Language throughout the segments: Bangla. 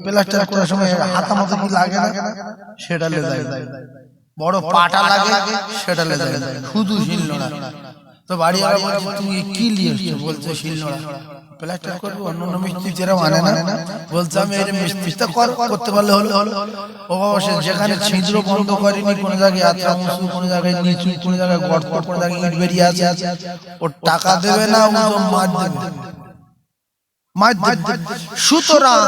প্লাস্টার করার সময় হাতা মতো কি লাগে না, সেটা লেগে যায়। বড় পাটা লাগে, সেটা লেগে যায়। শুধু শিলনোড়া। তো বাড়িওয়ালা বলছে তুমি কি নিয়েছো? বলছে শিলনোড়া। প্লাস্টার করবো, অন্য মিস্ত্রি যেরা মানে না, বলছে আমি এই মিস্ত্রিটা করতে পারলে হলো। ও বাবা, সে যেখানে ছিদ্র বন্ধ করেনি, কোন জায়গায় আত্রা মুসু, কোন জায়গায় নিচু, কোন জায়গায় গর্ত, কোন জায়গায় ইট বেরিয়ে আছে, ও টাকা দেবে না, ও মার দেবে। সুতরাং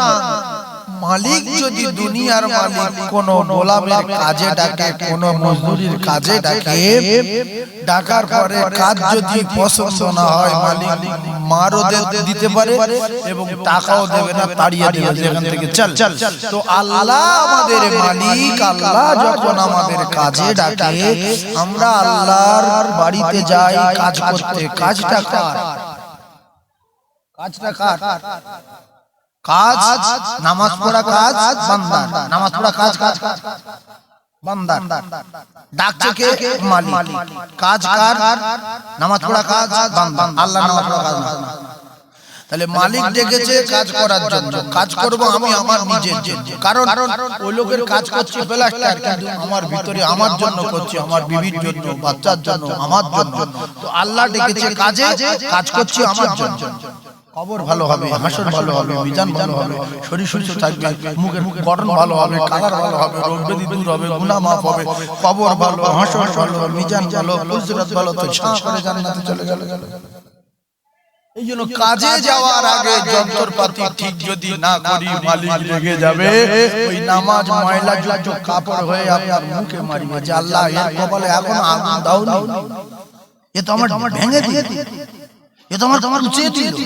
মালিক যদি দুনিয়ার মালিক কোন গোলামের কাজে ডাকে, কোন মজদুরির কাজে ডাকে, ডাকার পরে কাজ যদি পছন্দ না হয়, মালিক মারও দিতে পারে এবং টাকাও দেবে না, তাড়িয়ে দেবে যেখান থেকে চল। তো আল্লাহ আমাদের মালিক, আল্লাহ যখন আমাদের কাজে ডাকে, আমরা আল্লাহর বাড়িতে যাই কাজ করতে। কাজটা কার? কাজটা কার? কাজ নামাজ পড়া, কাজ বান্দার। নামাজ পড়া কাজ বান্দার। ডাকছে কে? মালিক। কাজ কার? নামাজ পড়া কাজ বান্দার। আল্লাহ নামাজ পড়া কাজ না। তাহলে মালিক ডেকেছে কাজ করার জন্য। কাজ করব আমি আমার নিজের জন্য, কারণ ওই লোকের কাজ করছে প্লাস্টার, কিন্তু আমার ভিতরে আমার জন্য করছে, আমার বিবির জন্য, বাচ্চার জন্য, আমার জন্য। তো আল্লাহ ডেকেছে কাজে, কাজ করছে আমার জন্য। কবর ভালো হবে, হাসর ভালো হবে, মিজান ভালো হবে, শরীর সুস্থ থাকবে, মুখের গঠন ভালো হবে, কালার ভালো হবে, রোগ ব্যাধি দূর হবে, গুনাহ মাফ হবে, কবর ভালো, হাসর ভালো, মিজান ভালো, ফুলসিরাত ভালো, তো শাহ করে জান্নাতে চলে গেল। এই জন্য কাজে যাওয়ার আগে যন্ত্রপাতি ঠিক যদি না করি, মালিক রেগে যাবে। ওই নামাজ ময়লা যুক্ত কাপড় হয়ে আপনার মুখে মারিবে যে আল্লাহ এর কপালে এখন আগুন দাওনি, এ তো আমার ভেঙে দিয়ে, এ তো আমার উচিত ছিল।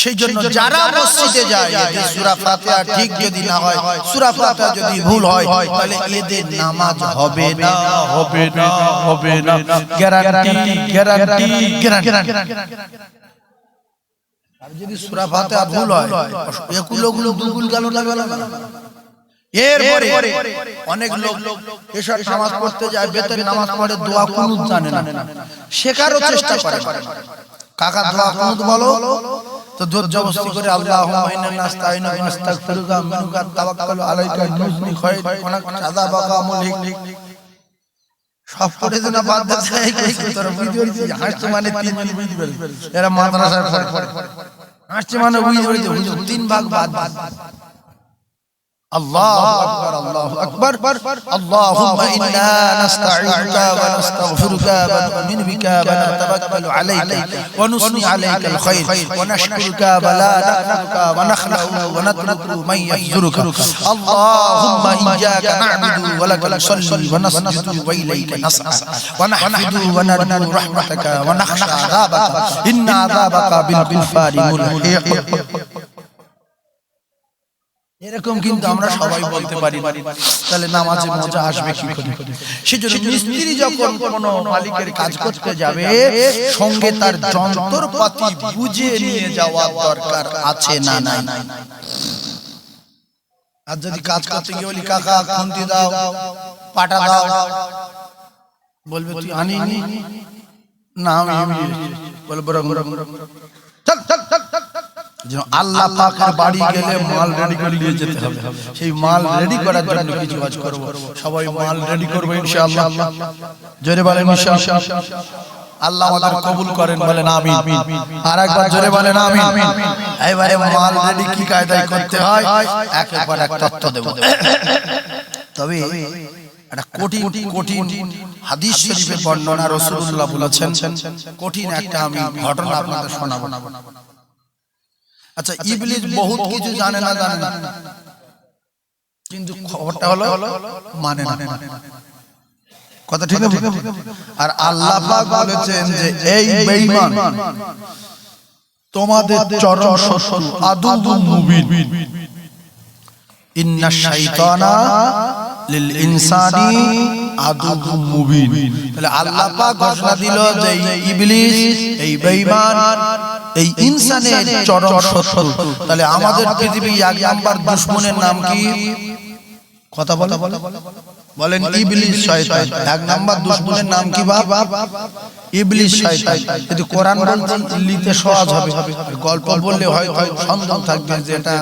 সেই জন্য যারা মসজিদে যায়, সূরা ফাতিহা ঠিক যদি না হয়, সূরা ফাতিহা যদি ভুল হয়, তাহলে এদের নামাজ হবে না, হবে না, হবে না। Guarantee, guarantee, guarantee. আর যদি সূরা ফাতিহা ভুল হয়, একুলগুলো দুগুল গেল না, গেল না। এরপরে অনেক লোক এসব নামাজ পড়তে যায়, বেতের নামাজ পড়ে, দোয়া কুনুত জানে না, শেখারও চেষ্টা করে। কাকা দোয়া কুনুত বলো, তো জোর জবরদস্তি করে আল্লাহুম্মা ইন্না নাস্তাইনুকা ওয়া নাস্তাগফিরুকা মিনকা তাওয়াক্কালু আলাইকা নুজনি খায়র ওয়া নাকআযা বাকা মুলিক। সব পড়ে না বাদ দেয় তোর ভিডিও হাসতে মানে 3 মিনিট বুঝতে পারে। এরা মাদ্রাসায় পড়ে, হাসতে মানে বুঝতে হুজুর 3 ভাগ বাদ। আল্লাহু আকবার, আল্লাহু আকবার। আল্লাহুম্মা ইন্না নাস্তাঈনুকা ওয়া নাস্তাগফিরুকা ওয়া নু'মিনু বিকা ওয়া নাতাওয়াক্কালু আলাইকা ওয়া নুসনি আলাইকাল খায়র ওয়া নাশকুরুকা ওয়া লা নাকফুরুকা ওয়া নাখলাউ ওয়া নাতরুকু মান ইয়াহজুরুকা। আল্লাহুম্মা ইয়্যাকা না'বুদু ওয়া লাকা নাসাল্লি ওয়া নাসজুদু ওয়া ইলাইকা নাসআ ওয়া নাহমিদু ওয়া নারজু রাহমাতাকা ওয়া নাখশা আযাবাকা ইন্না আযাবাকা বিল কুফারি মুলহিক। এরকম কিন্তু আমরা সবাই বলতে পারি, তাহলে নামাজে মজা আসবে কি করে? সেজন্য মিস্ত্রি যখন কোন মালিকের কাজ করতে যাবে, সঙ্গে তার যন্ত্রপাতি বুঝে নিয়ে যাওয়া দরকার আছে না নাই? আর যদি কাজ করতে গিয়ে বলি কাকা খুন্তি দাও, পাটা দাও, বলবে তুই আনিনি না, আমি বলবো আল্লাহ পাকের বাড়ি গেলে মাল রেডি করে নিয়ে যেতে হবে। সেই মাল রেডি করার জন্য কিছু কাজ করব, সবাই মাল রেডি করব ইনশাআল্লাহ। জোরে বলেন ইনশাআল্লাহ। আল্লাহ আমাদের কবুল করেন, বলেন আমিন। আরেকবার জোরে বলেন আমিন। এবারে মাল রেডি কি কায়দায় করতে হয় একেবারে এক তত্ত্ব দেব। তবে একটা কঠিন কঠিন হাদিস শরীফের বর্ণনা রাসূলুল্লাহ বলেছেন, কঠিন একটা আমি ঘটনা আপনাদের শোনাবো। আচ্ছা, ইবলিস বহুত কিছু জানে না, কিন্তু খবরটা হলো মানে না, কথা ঠিক আছে? আর আল্লাহ পাক বলেছেন যে এই বেঈমান তোমাদের চরম শত্রু, আদুউম মুবিন। ইন্নাশ শাইতানা লিল ইনসানি আদুউম মুবিন। তাহলে আল্লাহ পাক ঘোষণা দিল যে ইবলিস, এই বেঈমান, এই ইনসানের চরম শত্রু। তাহলে আমাদের পৃথিবী এক নাম্বার দুশমনের নাম কি? কথা বলে বলেন ইবলিস শয়তান। এক নাম্বার দুশমনের নাম কি বাপ? ইবলিস শয়তান। যদি কোরআন বলতে লিতে সহজ হবে, গল্প বললে হয়তো সন্দেহ থাকবে যে এটা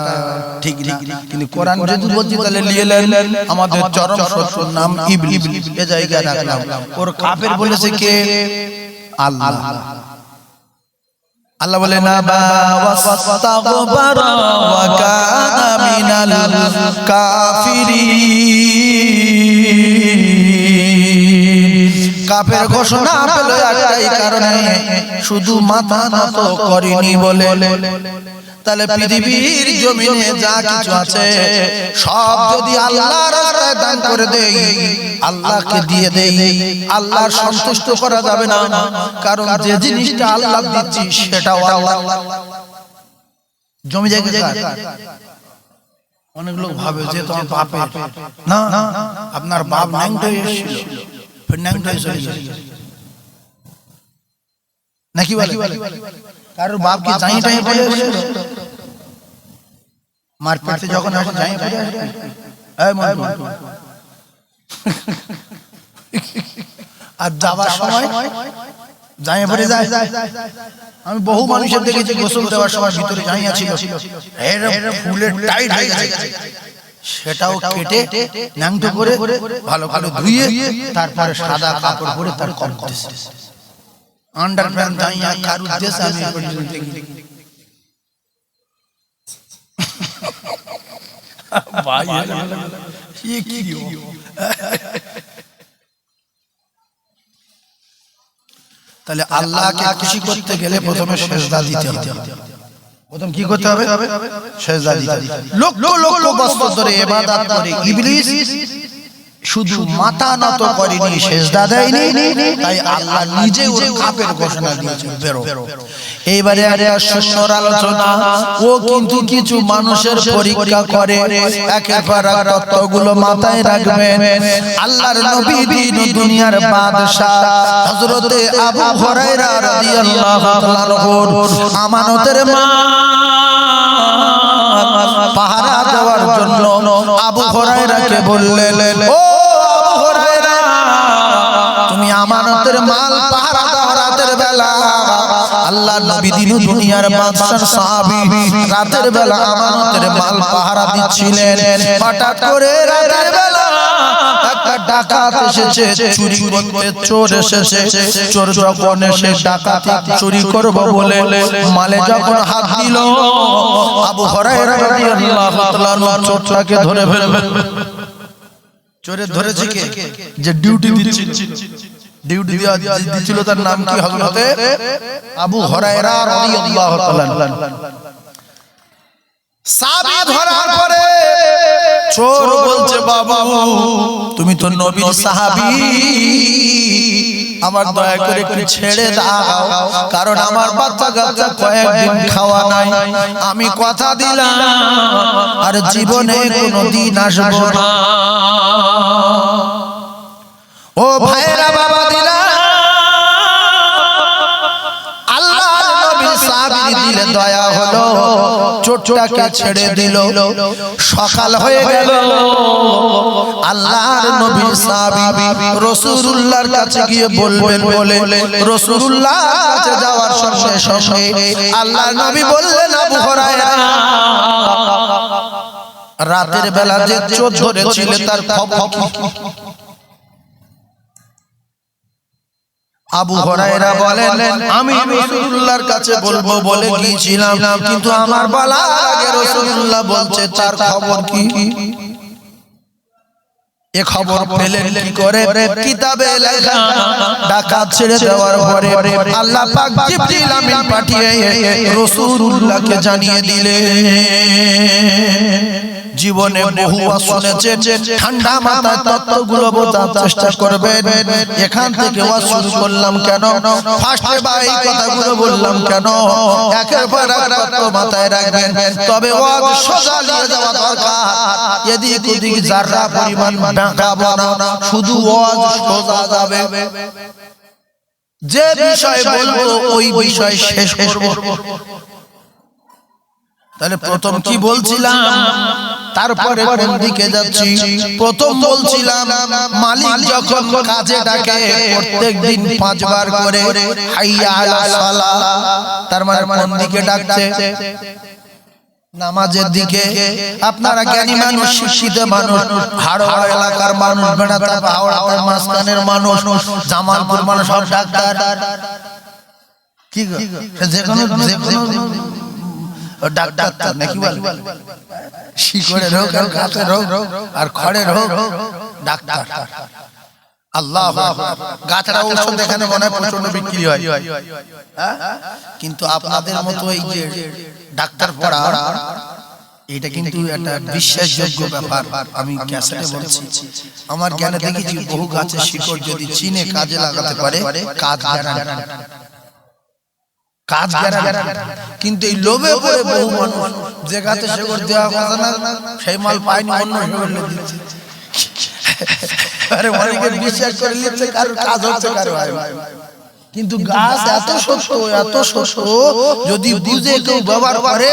ঠিক না, কিন্তু কোরআন যদি বলছি তাহলে নিয়ে নেন। আমাদের চরম শত্রুর নাম ইবলিস, এ জায়গায় রাখলাম। ওর কাফের বলেছে কে? আল্লাহ। আল্লাহ বলে না ওয়াস্তাগফারা ওয়া কানা মিনাল কাফিরিন। কাফের ঘোষণা পেল একটাই কারণে, শুধু মাথা নত করেনি বলে। তাহলে পৃথিবীর জমিনে যা কিছু আছে সব যদি আল্লাহর রাস্তায় দান করে দেই, আল্লাহকে দিয়ে দেই, আল্লাহর সন্তুষ্ট করা যাবে না, কারণ যে জিনিসটা আল্লাহ দিচ্ছি সেটাও আল্লাহ। জমি জায়গা অনেক লোক ভাবে যে তোমার বাপের না, আপনার বাপ ন্যাংটা এসেছিল, ফির ন্যাংটা চলে গেছে নাকি বলে? কারোর বাপ কি জাইটাই পড়ে এসেছিল? মার পেটে যখন আসে যাই পড়ে আসে, এই মন আর যাবার সময় যাই পড়ে যায়। আমি বহু মানুষের দেখেছি গোসল দেওয়ার সময় ভিতরে যাইয়া ছিল, ফুলের টাইট হয়ে গেছে, সেটাও কেটে ন্যাংটো করে ভালো ভালো ধুইয়ে তারপরে সাদা কাপড় পরে তার কম করতেছে। আন্ডারপ্যান্ট যাইয়া কার উদ্দেশ্যে আমি দেখি ভাই ये কি তাহলে আল্লাহকে খুশি করতে গেলে প্রথমে সিজদা দিতে হবে। প্রথম কি করতে হবে? সিজদা দিতে হবে। লক্ষ লক্ষ বছর ধরে ইবাদত করে ইবলিস শুধু মাথা নত করেনি, সিজদা দেয়নি, তাই আল্লাহ নিজে ওর কাফের ঘোষণা দিয়েছেন বেরো। এইবারে সুন্দর আলোচনা। ও কিন্তু কিছু মানুষের পরীক্ষা করে, একেবারে তত্ত্বগুলো মাথায় রাখবেন। আল্লাহর নবী দিন দুনিয়ার বাদশা হযরতে আবু হুরায়রা রাদিয়াল্লাহু তাআলা আমানতের মা পাহারা দেওয়ার জন্য আবু হুরায়রাকে বললেন, ও আবু হুরায়রা, তুমি আমানতের মাল পাহারা দাও রাতের বেলা। আল্লাহর নবী দিন দুনিয়ার বাদশার সাহাবী রাতের বেলা আমানতের মাল পাহারা দিচ্ছিলেন। হঠাৎ করে রাতের বেলা একটা ডাকাত এসেছে চুরি করতে। চোর এসেছে, চোর যখন এসে ডাকাতি চুরি করবে বলে মালে যখন হাত দিল, আবু হুরায়রা রাদিয়াল্লাহু তাআলা চোরটাকে ধরে ফেললেন। চোরে ধরেছে কে? যে ডিউটি দিচ্ছিল, ডিউটি দিচ্ছিল, তার নাম কি? হযরতে আবু হুরায়রা রাদিয়াল্লাহু তাআলা। সাহাবী ধরার পরে চোর বলছে, বাবা তুমি তো নবীর সাহাবী, আমার দয়া করে একটু ছেড়ে দাও, কারণ আমার বাচ্চা কাচ্চা কয়েকদিন খাওয়া নাই। আমি কথা দিলাম আর জীবনে কোনোদিন আসবো না। ও ভাইরা, বাবা দিলা, আল্লাহর নবী সাহাবী দিলে দয়া হলো, চোরটাকে ছেড়ে দিল। সকাল হয়ে গেল, আল্লাহর নবী সাহাবী রাসূলুল্লাহর কাছে গিয়ে বলবেন বলে রাসূলুল্লাহর কাছে যাওয়ার সঙ্গে সঙ্গে আল্লাহর নবী বললেন, আবু হুরায়রা, রাতের বেলা যে চোর ধরেছিল তার খবর কি? আবু হুরায়রা বলেন, আমি রাসূলুল্লাহর কাছে বলবো বলে গিয়েছিলাম, কিন্তু আমার বলার আগে রাসূলুল্লাহ বলছে তার খবর কি? এ খবর পেলেন কি করে? কিতাবে লেখা, ডাকাত ছেড়ে দেওয়ার পরে আল্লাহ পাক জিবরিল আমিন পাঠিয়ে রাসূলুল্লাহকে জানিয়ে দিলেন। জীবনে বহু শুনেছেন, ঠান্ডা মাথায় তত্ত্বগুলো বোঝার চেষ্টা করবেন। এখান থেকে ওয়াজ শুরু করলাম কেন? ফার্স্টে ভাই কথাগুলো বললাম কেন? একেবারে তত্ত্ব মাথায় রাখবেন, তবে ওয়াজ সোজা নিয়ে যাওয়া দরকার। এদিক ওদিক যারা পরিমাণ বাঁকাবো না, শুধু ওয়াজ সোজা যাবে। যে বিষয় বলবো ওই বিষয় শেষ করব। তাহলে প্রথম কি বলছিলাম? তারপরে কোন দিকে যাচ্ছি? প্রথম বলছিলাম মালিক যখন কাজে ডাকে প্রত্যেকদিন 5 বার করে হাইয়া আলা সালাহ, তার মানে কোন দিকে ডাকছে? নামাজের দিকে। আপনারা জ্ঞানী মানুষ, শিক্ষিত মানুষ, হাওড়া এলাকার মানুষ, বেড়াতে হাওড়ার মাঝখানের মানুষ, জামালপুর মানুষ, সব ডাক্তার কি যেকোনো ডাক্তার নাকি বলে, শিকড়ের হোক আর গাছের হোক আর খড়ের হোক ডাক্তার। আল্লাহ গাছরা ঔষধ এখানে মনে হয় প্রচন্ড বিক্রি হয়, কিন্তু আপনাদের মতো এই যে ডাক্তার পড়া এটা কিন্তু একটা বিশ্বাসযোগ্য ব্যাপার। আমি ক্যাসেটে বলছি, আমার জ্ঞানে দেখেছি বহু গাছের শিকড় যদি চিনে কাজে লাগাতে পারে কাজ কিন্তু এই লোভে পড়ে বহু মানুষ যে গাছে শিকড় দেওয়া কথা না সেই মাল পায়নি, অন্য শিকড় দিচ্ছে। আরে অনেকে বিশ্বাস করে নিচ্ছে কারোর কাজ হচ্ছে কারো হয়, কিন্তু গাছ এত সত্য, এত সত্য, যদি বুঝে কেউ ব্যবহার করে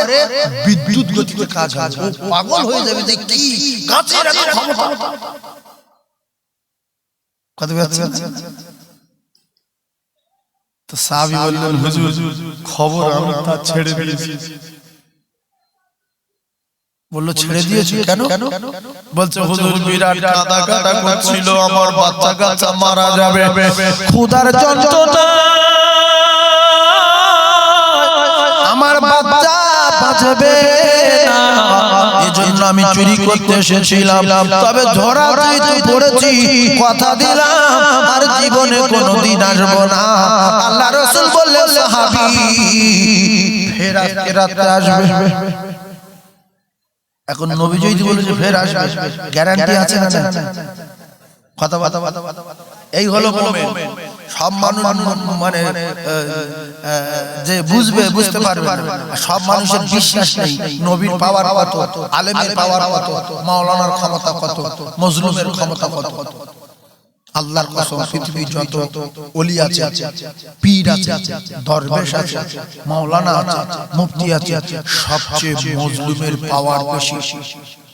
বিদ্যুৎ গতিতে কাজ হয়, ও পাগল হয়ে যাবে যে কি গাছের এত ক্ষমতা। কত তো সাহাবী বললেন, হুজুর খবর আমি তা ছেড়ে দিয়েছি। বললো ছেড়ে দিয়েছি কেন? বলছে হুজুর বিরাট কাঁদা কাটা করছিল, আমার বাচ্চা কাচ্চা মারা যাবে, ক্ষুধার যন্ত্রণা আমার বাচ্চা বাঁচবে না, এজন্য আমি চুরি করতে এসেছিলাম, তবে ধরা পড়েছি, কথা দিলাম আর জীবনে কোনোদিন আসবো না। আল্লাহ রাসূল বললেন, সাহাবী ফের আজকে রাতে আসবে। এখন নবী যদি বলেছে ফের আসবে, গ্যারান্টি আছে না? কথা এই হলো মুমিন। সব মানুষ মানে যে বুঝবে বুঝতে পারবে না, সব মানুষের বিশ্বাস নেই নবীর পাওয়ার কত, আলেমের পাওয়ার কত, মাওলানার ক্ষমতা কত, মজলুমের ক্ষমতা কত। আল্লাহর কসম পৃথিবীর যত ওলি আছে, পীর আছে, দরবেশ আছে, মাওলানা আছে, মুফতি আছে, সবচেয়ে মজলুমের পাওয়ার বেশি,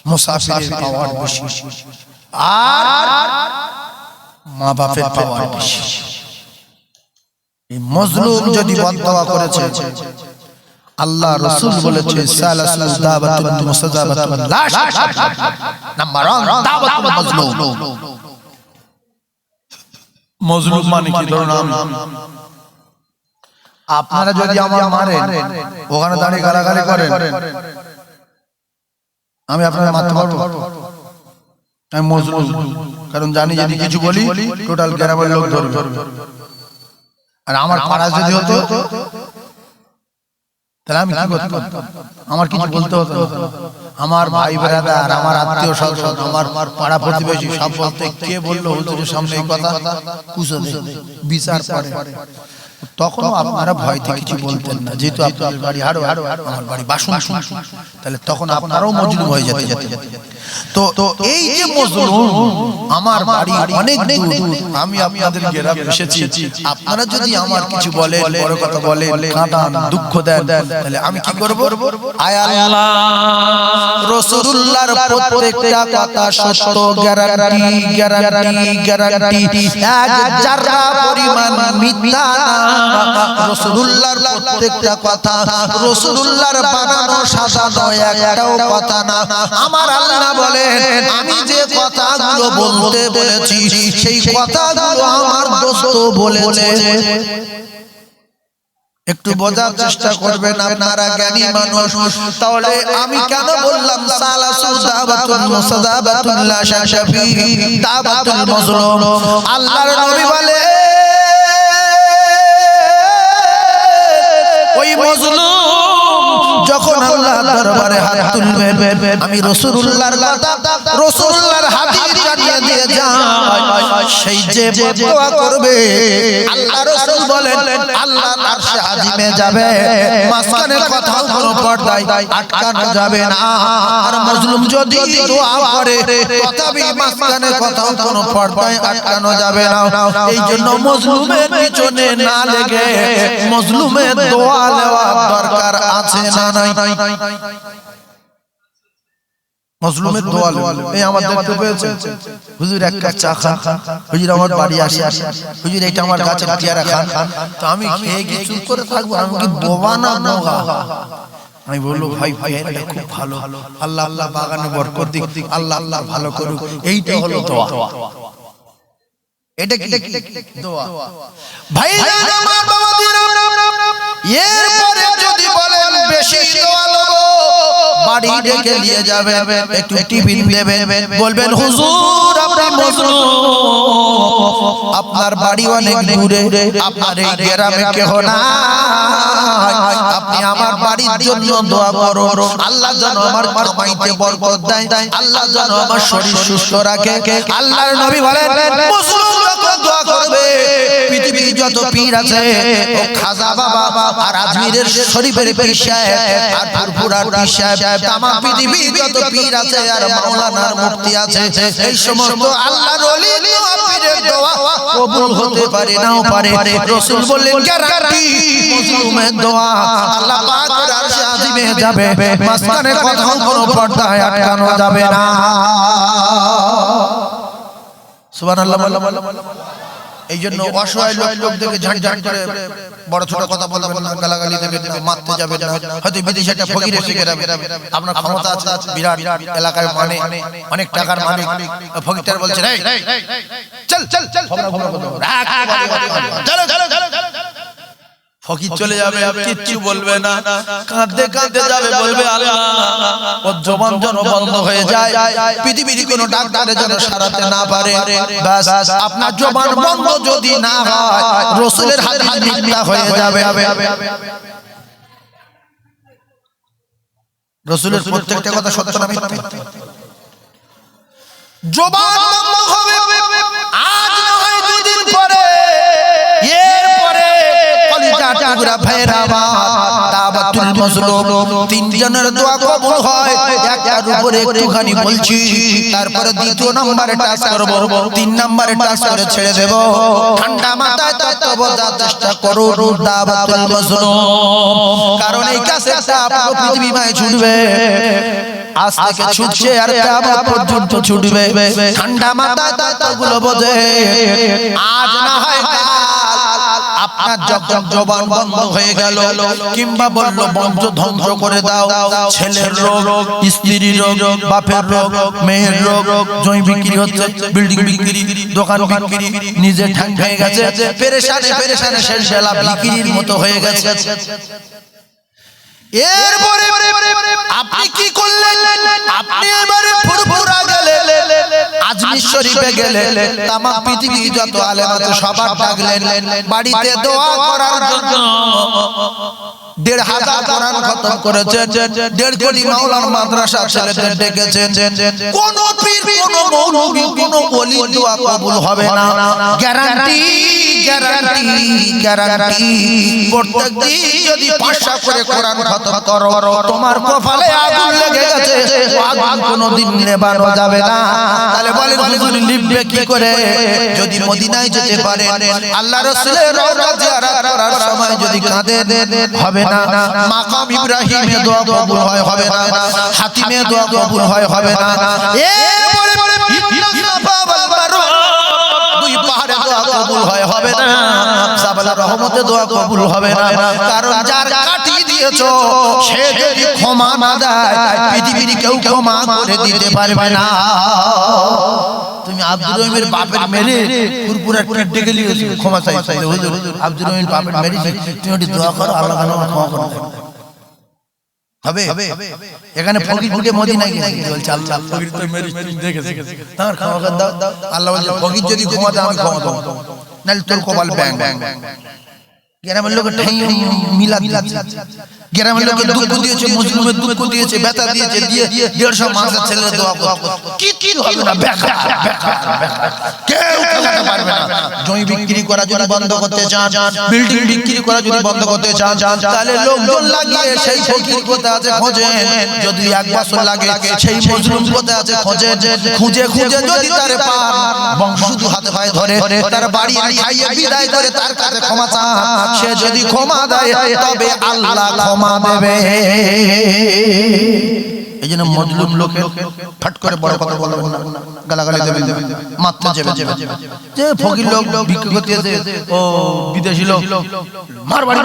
মুসাফিরের পাওয়ার বেশি, আর মা বাপের পাওয়ার বেশি। এই মজলুম যদি বদদোয়া করেছে, আল্লাহ রাসূল বলেছে সালাসু দাওয়াতুন মুস্তাজাবাতুন লা শাক, নাম্বার 1 দাওয়াতুল মজলুম। মজলুম মানে কি? ধরুন আপনারা যদি আমার মারেন, ওখানে দাঁড়িয়ে গালাগালি করেন, আমি আপনাদের মারতে পারবো? আমি মজলুম, কারণ জানি যদি কিছু বলি টোটাল গ্রামের লোক ধরবে। আর আমার পাড়া যদি হতো তাহলে আমি কি করতাম? আমার কিছু বলতে হতো না। আমার ভাই ব্রাদার, আমার আত্মীয় স্বজন, আমার পাড়া প্রতিবেশী সব বলতে, কে বললো হুজুরের সামনে এই কথা, পুষো দে, বিচার করে। তখন আপনারা ভয়তে কিছু বলতেন না, যেহেতু আপনাদের বাড়ি হাড়ো, আমার বাড়ি বাসন, তাহলে তখন আপনারাও মজলুম হয়ে যেতে। তো এই যে মজলুম, আমার বাড়ি অনেক দূর, আমি আপনাদের গ্রামে এসেছি, আপনারা যদি আমার কিছু বলেন, বড় কথা বলেন, কাঁদান, দুঃখ দেন, তাহলে আমি কি করব? আয় আল্লাহ, রাসূলুল্লাহর প্রত্যেকটা কথা সত্য, গ্যারান্টি, এক জাররা পরিমাণ মিথ্যা না। রাসূলুল্লাহর প্রত্যেকটা কথা, রাসূলুল্লাহর বানানো সাজানো একটাও কথা না। আমার আল্লাহ বলেন, আমি যে কথাগুলো বলতে বলেছি সেই কথাগুলো আমার দোস্ত বলেছে। একটু বোঝার চেষ্টা করবেন আপনারা, জ্ঞানী মানুষ। তাহলে আমি কেন বললাম সালাসু দাওয়াতুন মুস্তাজাবাতুন লা শাফি দাওয়াতুল মজলুম? আল্লাহর নবী বলে, ওই মজলুম যখন আল্লাহর দরবারে হাত তুলবে, আমি রাসূলুল্লাহর কথা, রাসূলুল্লাহর হাদিস জানিয়ে দিয়ে যাই, সেই যে দোয়া করবে, আল্লাহ রাসূল বলেন আল্লাহর আরশে আজিমে যাবে, মাঝখানে কথাও কোনো পর্দায় আটকানো যাবে না। আর মজলুম যদি দোয়া করে, তথাপি মাঝখানে কথাও কোনো পর্দায় আটকানো যাবে না। এই জন্য মজলুমের পিছনে না লেগে মজলুমের দোয়া নেওয়া দরকার আছে না নাই? মজলুমের দোয়া নেবে। এই আমার দেখতে পেয়েছেন হুজুর এক কাপ চা খান, হুজুর আমার বাড়ি আসে, হুজুর এটা আমার গাছের পেয়ারা খান। তো আমি খেয়ে গিয়ে চুপ করে থাকবো? আমি কি বোবা না বোকা? আমি বললো ভাই পেয়ারাটা খুব ভালো, আল্লাহ আল্লাহ বাগানে বরকত দিক, আল্লাহ আল্লাহ ভালো করুক, এইটা হলো দোয়া। এটা কি দোয়া? ভাই আমার বাবাজিরা, এরপরে যদি বলেন বেশি দোয়া নেব, বাড়ি ডেকে নিয়ে যাবে, একটু টিফিন দেবেন, বলবেন হুজুর আপনি মজলুম, আপনার বাড়ি অনেক দূরে, আপনার এই গ্রামে কেহ নাই, আপনি আমার বাড়ির জন্য দোয়া করুন, আল্লাহ যেন আমার কামাইতে বরকত দেয়, আল্লাহ যেন আমার শরীর সুস্থ রাখে। আল্লাহর নবী বলেন মুসলিম যখন দোয়া করবে, পৃথিবীর যত পীর আছে, ও খাজা বাবা আর আজমিরের শরীফের পীর সাহেব আর ফুরফুরার পীর সাহেব, তামাম পৃথিবীর যত পীর আছে আর মাওলানার মুফতি আছে, এই সমস্ত আল্লাহর ওলি পীরের দোয়া কবুল হতে পারে নাও পারে। রাসূল বললেন গ্যারান্টি মুসলিমের দোয়া আল্লাহ পাকের আরশে আজিমে যাবে, মাঝখানে কোথাও কোনো পর্দায় আটকানো যাবে না। সুবহানাল্লাহ। এই জন্য অসহায় লোকদেরকে ঝাঁট ঝাঁট করে বড় ছোট কথা বলবেন না, গালাগালি দেবেন না, মারতে যাবেন না। হয়তো বিদেশে একটা ফকির এসে গেছে, আপনার ক্ষমতা আছে, বিরাট এলাকার মানে অনেক টাকার মালিক, ফকিরটার বলছেন এই চল চল চল, ফকির চলে যাবে, কিচ্ছু বলবে না, কাঁদতে কাঁদতে যাবে, বলবে আল্লাহ ওর জবান যেন বন্ধ হয়ে যায়, পৃথিবীর কোনো ডাক্তারে যেন সারাতে না পারে, বাস আপনার জবান বন্ধ যদি না হয় রাসূলের হাদিস মিথ্যা হয়ে যাবে। রাসূলের প্রত্যেকটা কথা সত্য না মিথ্যা? জবান বন্ধ হবে, আজ নয় দুদিন পরে, এরপরে কলিজা টুকরা ভাইরা দাওয়াতুল মাজলুম তিনজনের দোয়া কবুল হয়। একটার উপরে একটুখানি বলছি, তারপরে দ্বিতীয় নম্বরে টাচ করব, 3 নম্বরে টাচ করে ছেড়ে দেব। ঠান্ডা মাথায় তত্ত্ব বোঝার চেষ্টা করুন দাওয়াতুল মাজলুম, কারণ এই কাছেটা পুরো পৃথিবী মায় ছুটবে, আজ থেকে ছুটছে আর কিয়ামত পর্যন্ত ছুটবে। ঠান্ডা মাথায় তত্ত্বগুলো বোঝে, আজ না হয় আপনার যখন জবান বন্ধ হয়ে গেল, কিংবা বললো বংশ ধ্বংস করে দাও, ছেলের রোগ, স্ত্রীর রোগ, বাপের রোগ, মেয়ের রোগ, জমি বিক্রি হচ্ছে, বিল্ডিং বিক্রি, দোকান বিক্রি, নিজে ঠ্যাং ভেঙে গেছে, পেরেশানে পেরেশানে শেষ বেলা বিক্রির মতো হয়ে গেছে। এরপরে আপনি কি করলেন? আপনি এবারে ফুরফুরা গেলেন, আজমির শরীফে গেলেন, তামাম পৃথিবী যত আলেম আছে সবার ডাকলেন, বাড়িতে দোয়া করার জন্য 1,500 কোরআন খতম করেছেন, 1.5 কোটি মাওলানা মাদ্রাসা ছেলেদের ডেকেছেন। কোন পীর, কোন মৌলবি, কোন ওলি দোয়া কবুল হবে না, গ্যারান্টি গ্যারান্টি গ্যারান্টি। প্রত্যেকদিন যদি 500 করে কোরআন খতম করো, তোমার কপালে আগুন লেগে গেছে, আগুন কোনদিন নেভানো যাবে না। তাহলে বলেন হুজুর নিভবে কি করে? যদি মদিনায় যেতে পারেন, আল্লাহ রাসূলের রওজা জিয়ারত করার সময় যদি কাঁদেন, হবে না। মাকাম ইব্রাহিমে দোয়া কবুল হয়, হবে না। হাতিমে দোয়া কবুল হয়, হবে না। এরপরে সাফা ওয়াল মারওয়া, 2 পাহাড়ে দোয়া কবুল হয়, হবে না। সাবালা রহমতে দোয়া কবুল হবে না, কারণ যার কাটিয়ে দিয়েছো সে যদি ক্ষমা না দেয়, পৃথিবীর কেউ ক্ষমা করে দিতে পারবে না। তুমি আব্দুর রহিমের বাপের মেরে ফুরফুরা ডেকে নিয়েছো, ক্ষমা চাইছো, হুজুর আব্দুর রহিমের বাপের মেরেছে, তুমি ওটি দোয়া করো, আল্লাহ যেন ক্ষমা করে দেয়, হবে? এখানে ফকির ঢুকে মদিনায় গেছে, বলছে আল্লাহ ফকির তো মেরেছে, তুমি দেখেছো, তার ক্ষমা করে দাও। আল্লাহ বলছে ফকির যদি ক্ষমা দেয় আমি ক্ষমা দেব, নাহলে তোর কপাল ব্যাং। গ্রামের লোকের ঠাই মিলাদ দিচ্ছে, গ্রামের লোকের দুঃখ দিয়েছে, মুসলিমের দুঃখ দিয়েছে, ব্যথা দিয়েছে, দিয়ে 150 মাসের ছেলের দোয়া কি হবে না, বেকার কেউ খেলাতে পারবে না। জমি বিক্রি করা যদি বন্ধ করতে চান, বিল্ডিং বিক্রি করা যদি বন্ধ করতে চান, তাহলে লোকজন লাগিয়ে সেই ফকির কোথায় আছে খোঁজেন, যদি 1 বছর লাগে সেই মজলুম কোথায় আছে খোঁজেন, খুঁজে খুঁজে যদি তারে পান, বংশ শুধু হাতে পায়ে ধরে তার বাড়ি খাইয়ে বিদায় করে তার কাছে ক্ষমা চান, সে যদি ক্ষমা দেয় তবে আল্লাহ ক্ষমা দেবে। এই জন্য মজলুম লোকে ফট করে বড় কথা বলবেন না, গালাগালি দেবেন, মারতে যাবে যে ফকির লোক ভিক্ষা করতে এসে ও বিদেশি লোক মার বাড়ি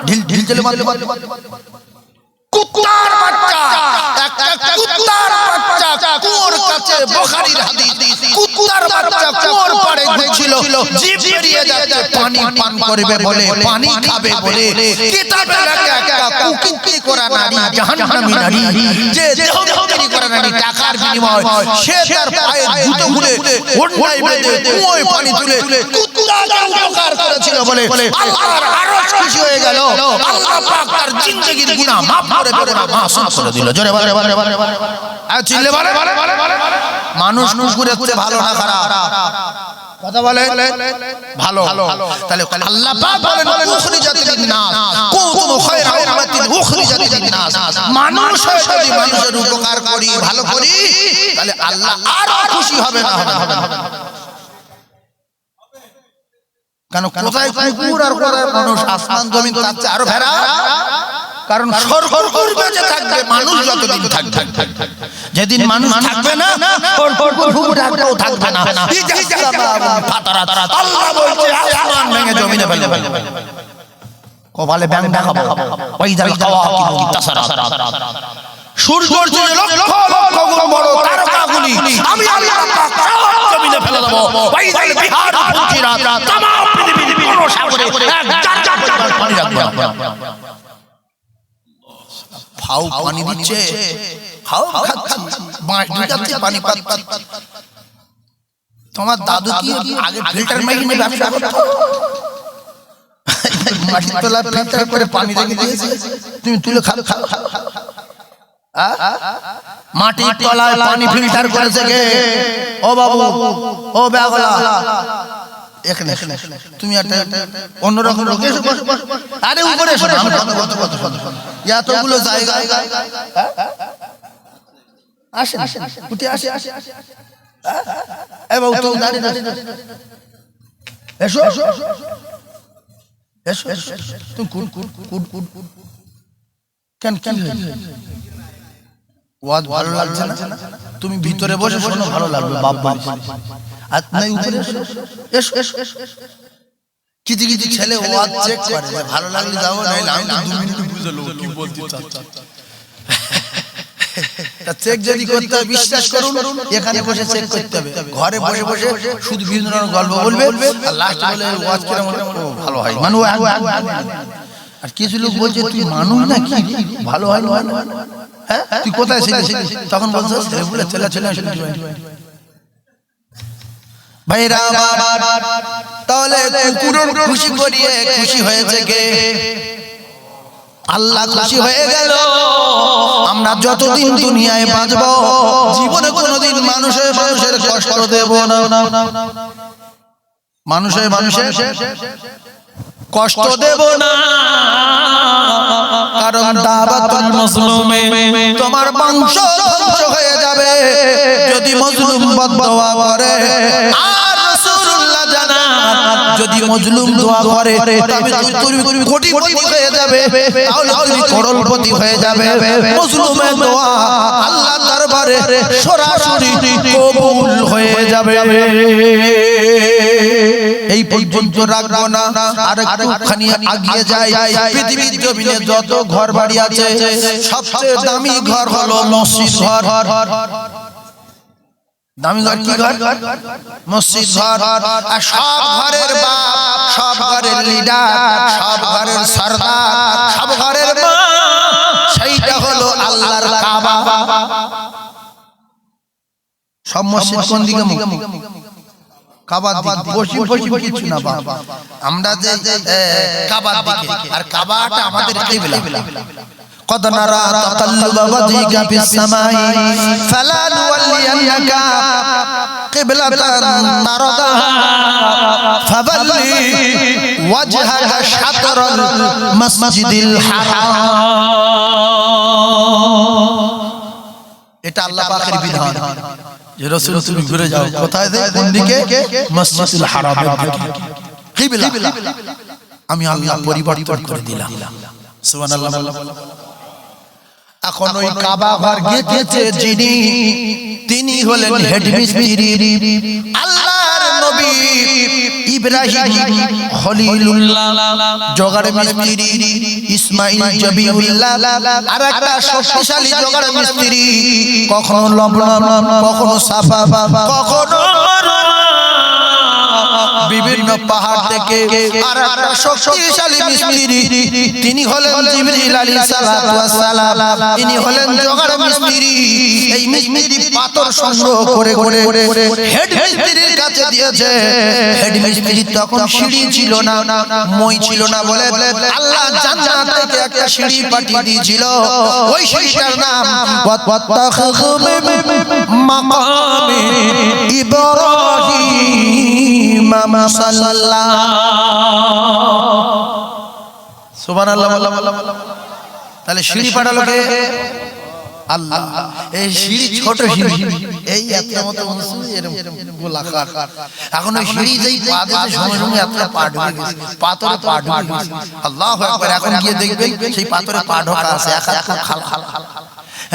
ঢিল ঢিল চলে মারতে কুত্তার বাচ্চা, একটা কুত্তার বাচ্চা কুয়োর কাছে, বুখারীর হাদিস, কুত্তার বাচ্চা কুয়োর পাড়ে ঘুরছিল, জিভ বেরিয়ে যাচ্ছে, পানি পান করবে বলে, পানি খাবে বলে, কিতাবে লেখা একটা কুকীর্তি করা নারী, জাহান্নামী নারী, যে দেহত্যাগী করা নারী, টাকার বিনিময়ে সে তার পায়ে জুতো খুলে ওড়নায় বেঁধে কুয়োয় পানি তুলে কুত্তাকে উপকার করেছিল বলে আল্লাহর আরশ খুশি হয়ে গেল, আল্লাহ পাক তার জিন্দেগীর গুনাহ মাফ করে মাসুম করে দিল। জোরে বলে আর চিল্লে বলে মানুষ কুকুরের চেয়ে ভালো না খারাপ? কথা বলে ভালো। তাহলে আল্লাহ পাক বলেন উখরিজাতিন নাস কুনতুম খায়রা উম্মাতিন উখরিজাতিন নাস, মানুষ যদি মানুষের উপকার করি, ভালো করি, তাহলে আল্লাহ আরো খুশি হবে না হবে? কেন কোথায় কুকুর আর কোথায় মানুষ, আসমান জমিন তার চেয়ে আরো ভেড়া। কারণ সরগর বেঁচে থাকবে মানুষ যতদিন থাকবে, যেদিন মানুষ থাকবে না কুকুর একটাও থাকবে না। আল্লাহ বলছে আসমান ভেঙে জমিনে ফেলে কপালে ব্যাং দেখাবো, ওয়াইদাল কাওয়াকিব ইনতাসারাত, সূর্যের চেয়ে লক্ষ লক্ষ গুণ বড় তারকাগুলি আমি আল্লাহ পাক জমিনে ফেলে দেব, ওয়াইদাল বিহার ফুজিরাত, तमाम পৃথিবীর কোন সাগরে এক জারজার পানি রাখবে না। খাও পানি দিচ্ছে, খাও খাচ্ছি, বাঁশ দিতে পানি পাচ্ছি। তোমার দাদু কি আগে ফিল্টার মেশিনে ব্যবসা করতো? মাটির তলায় ফিল্টার করে পানি রেখে দিয়েছে, তুমি তুলে খাও। মাটির তলায় পানি ফিল্টার করেছে কে? ও বাবু, ও বেগলা, এখানে তুমি একটা অন্যরকম লোক এসো, আরে উপরে এসো, এতগুলো জায়গা আসেন, উঠে আসে, এ বাবু তুমি দাঁড়িয়ে এসো, এসো তুমি কেন ওয়াজ ভালো লাগছে না? তুমি ভিতরে বসে শোনো, ভালো লাগবে। বাবা কিছু কিছু ছেলে ওয়াজ চেক করে, ভালো লাগলে যাবো, নাইলে আমি 2 মিনিট বুঝে নেবো কি বলতে চাচ্ছি। চেক যদি করতে হয় বিশ্বাস করুন, এখানে বসে চেক করতে হবে। ঘরে বসে বসে শুধু বিভিন্ন রকম গল্প বলবে আর লাস্ট বলে ওয়াজ কেমন ভালো হয় মানুষ। আর কিছু লোক বলছে তুই মানুষ না কি ভালো হয় না, হ্যাঁ তুই কোথায় ছিলিস? তখন বলছো ছেলে ভাইরা আমার, তাহলে কুকুরের খুশি করিয়ে খুশি হয়েছে কে? আল্লাহ খুশি হয়ে গেল। আমরা যতদিন দুনিয়ায় বাঁচব, জীবনে কোনোদিন মানুষের কষ্ট দেব না, মানুষের কষ্ট দেব না। কারণ দাওয়াতুল মাজলুমে তোমার বংশ ধ্বংস হয়ে যাবে যদি মজলুম বদদোয়া করে। আর রাসূলুল্লাহ জানান যদি মজলুম দোয়া করে তবে তুমি কোটিপতি হয়ে যাবে, তাহলে তুমি করোড়পতি হয়ে যাবে। মজলুমের দোয়া আল্লাহর দরবারে সরাসরি কবুল হয়ে যাবে। এই পর্যন্ত রাখবো না, আর একটুখানি এগিয়ে যাই। পৃথিবীর জমিনে যত ঘর বাড়ি আছে সবচেয়ে দামি ঘর হলো মসজিদ ঘর। দামি ঘর কি ঘর? মসজিদ ঘর। আর সব ঘরের বাপ, সব ঘরের লিডার, সব ঘরের সরদার, সব ঘরের মা, সেইটা হলো আল্লাহর কাবা। সব মসজিদ কোন দিকে মুখ? কাবার দিকে। পশ্চিম কিছু না বাবা, আমরা যে কাবার দিকে, আর কাবাটা আমাদের কিবলা। قد نرى تقلب وجهك في السماء فلنولينك قبلة ترضاها فول وجهك شطر المسجد الحرام। এটা আল্লাহ পাকের বিধান যে রাসূল তুমি ঘুরে যাও কোথায়? কোন দিকে? মসজিদুল হারামের দিকে কিবলা। আমি আল্লাহ পরিবর্তন করে দিলাম। সুবহানাল্লাহ। এখন ওই কাবা ঘর গেঁথেছে যিনি, তিনি হলেন হেড মিস্ত্রি আল্লাহর নবী ইব্রাহিম খলিলুল্লাহ, জোগাড় মিস্ত্রি ইসমাইল জবিউল্লাহ, আর একটা শক্তিশালী জোগাড় মিস্ত্রি, কখনো লবণ, কখনো সাফা, কখনো বিভিন্ন পাহাড় থেকে, আর একটা শক্তিশালী মিস্ত্রি, তিনি হলেন জিবরিল আলাইহিস সালাতু ওয়াস সালাম, তিনি হলেন জোগাড় মিস্ত্রি। এই মিস্ত্রি পাথর সংগ্রহ করে হেড মিস্ত্রির কাছে দিয়েছে। হেড মিস্ত্রি তখন সিঁড়ি ছিল না, মই ছিল না বলে আল্লাহ জান্নাত থেকে একটা সিঁড়ি পাঠিয়ে দিয়েছিল। ওই সিঁড়িটার নাম ওয়াত্তাখিযু মিন মাকামি ইব্রাহিম মুসাল্লা। সুবহানাল্লাহ। তাহলে সিঁড়ি পাঠালো কে? আল্লাহ। এই সিঁড়ি ছোট সিঁড়ি, এই এতটা মতো উঁচু, এরকম গোলাকার। এখন ওই সিঁড়ি যেই পা দিতে সঙ্গে সঙ্গে এতটা পা ঢুকে গেছে, পাথরে পা ঢুকে গেছে। আল্লাহু আকবার। এখন গিয়ে দেখবেন সেই পাথরে পা ঢোকা আছে, এক হাত খাল খাল খাল।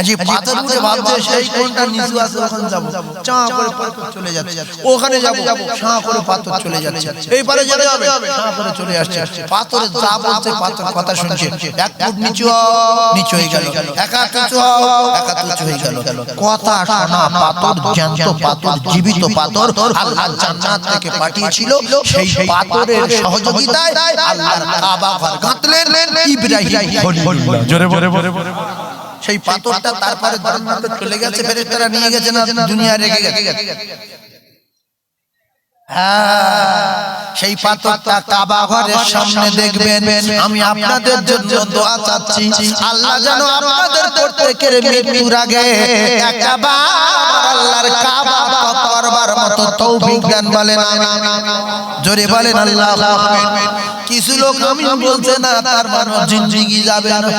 যে পাথর উঠে ভাবছে সেই কোনটা নিচু আছে, ওখানে যাবো, চা করে পাথর চলে যাচ্ছে, ওখানে যাবো, চা করে পাথর চলে যাচ্ছে, এই পারে যেতে হবে, চা করে চলে আসছে। পাথরে যা বলছে, পাথর কথা শুনছে, এক ফুট নিচু নিচু হয়ে গেল, এক হাত উঁচু এক হাত উঁচু হয়ে গেল। কথা শোনা পাথর, জ্যান্ত পাথর, জীবিত পাথর আল্লাহ জান্নাত থেকে পাঠিয়েছিল। সেই পাথরের সহযোগিতায় আল্লাহর কাবা ঘর গাঁথলেন ইব্রাহিম খলিলুল্লাহ। জোরে বলে সেই পাথরটা তারপরে জান্নাতে চলে গেছে, ফেরেশতারা নিয়ে গেছে না, দুনিয়া রেখে গেছে। সেই পাথরটা কাবা ঘরের সামনে দেখবেন। আমি আপনাদের জন্য দোয়া চাচ্ছি, আল্লাহ যেন আপনাদের প্রত্যেকের মৃত্যুর আগে একবার আল্লাহর কাবা করবার মতো তৌফিক দেন। বলেন আমিন। জোরে বলেন আল্লাহু আকবার। কিছু লোক আমি বলছে না, তার মানে জিন্দেগি যাবে না।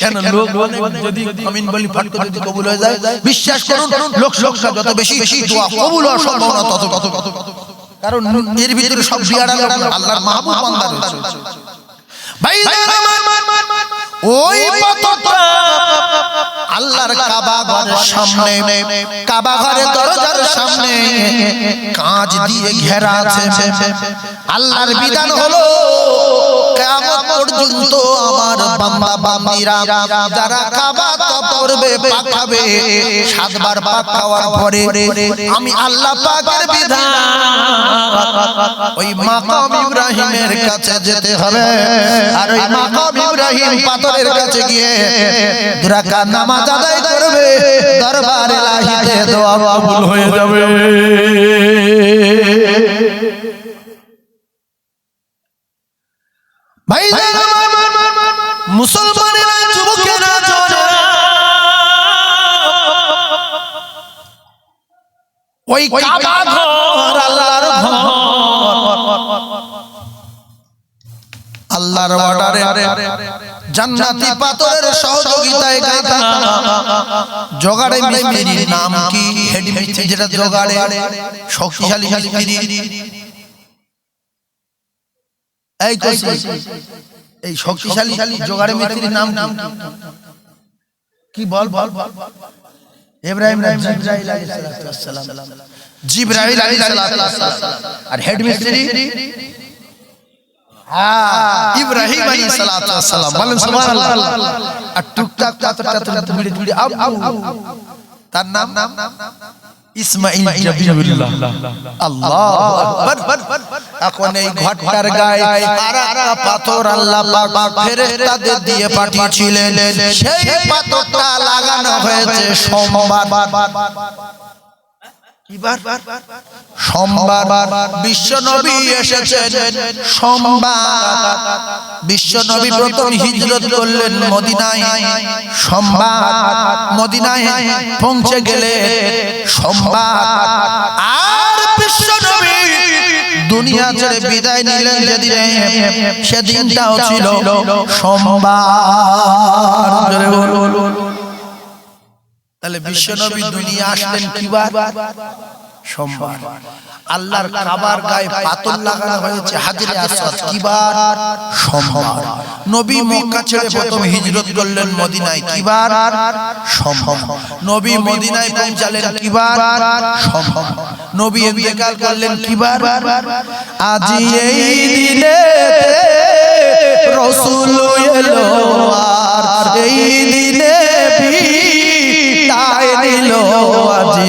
কেন লোক যদি আমিন বলি ফট করে যদি কবুল হয়ে যায়, বিশ্বাস করুন লোক সংখ্যা যত বেশি দোয়া কবুল হওয়ার সম্ভাবনা তত। কারণ এর ভিতরে সব বিয়ারা আল্লাহর মাহবুব বান্দা রয়েছে। ওই পাথরটা আল্লাহর কাবা ঘরের সামনে, কাবা ঘরের দরজার সামনে কাঁচ দিয়ে ঘেরা আছে। আল্লাহর বিধান হলো কিয়ামত পর্যন্ত আমার বান্দা বান্দীরা যারা কাবা তওয়াফ করবে, পাক খাবে, 7 বার পাক খাওয়ার পরে আমি আল্লাহ পাকের বিধান ওই মাকাম ইব্রাহিমের কাছে যেতে হবে। আর ওই মাকাম ইব্রাহিম পাথরের কাছে গিয়ে 2 রাকাত নামাজ আদায় করবে, দরবার ইলাহিতে দোয়া কবুল হয়ে যাবে। ভাই মুসলমানেরা, যুবকেরা, ওই কাবা ঘর আল্লাহর ঘর, আল্লাহর অর্ডারে জান্নাতি পাথরের সহযোগিতায় গাঁথা। জোগাড়ে মিস্ত্রির নাম কি? হেড মিস্ত্রি, যেটা জোগাড়ে শক্তিশালী মিস্ত্রি। এই কইছি, এই শক্তিশালী জোগাড়ে মিস্ত্রির নাম কি? বল বল। ইব্রাহিম জিবরাইল আলাইহিস সালাম, জিবরাইল আলাইহিস সালাম। আর হেড মিস্ত্রি ইব্রাহিম আলাইহিস সালাম। বলেন সুবহানাল্লাহ। আর টুকটাক পাথরটা ধুড়ি ধুড়ি তার নাম ইসমাইল জবিউল্লাহ। আল্লাহু আকবার। এখন এই ঘরটার গায়ে আর একটা পাথর আল্লাহ পাক ফেরেশতাদের দিয়ে পাঠিয়েছিলেন। সেই পাথরটা লাগানো হয়েছে সোমবার। সোমবার বিশ্বনবী এসেছেন। সোমবার বিশ্বনবী প্রথম হিজরত করলেন মদিনায়। সোমবার মদিনায় পৌঁছে গেলে সোমবার। আর বিশ্বনবী দুনিয়া ছেড়ে বিদায় নিলেন যেদিনে, সেদিনটাও ছিল সোমবার। তাহলে বিশ্বনবী দুনিয়া আসলেন কিবার? সোমবার। আল্লাহর কাবার গায়ে পাথর লাগানো হয়েছে হাজরে আসওয়াদ কিবার? সোমবার। নবী মক্কা ছেড়ে প্রথম হিজরত করলেন মদিনায় কিবার? সম্ভব। নবী মদিনায় পৌঁছালেন কিবার? সম্ভব। নবী ইন্তেকাল করলেন কিবার? আজি এই দিনে রাসূল এলো আর এই দিনে বিদায় নিল আজি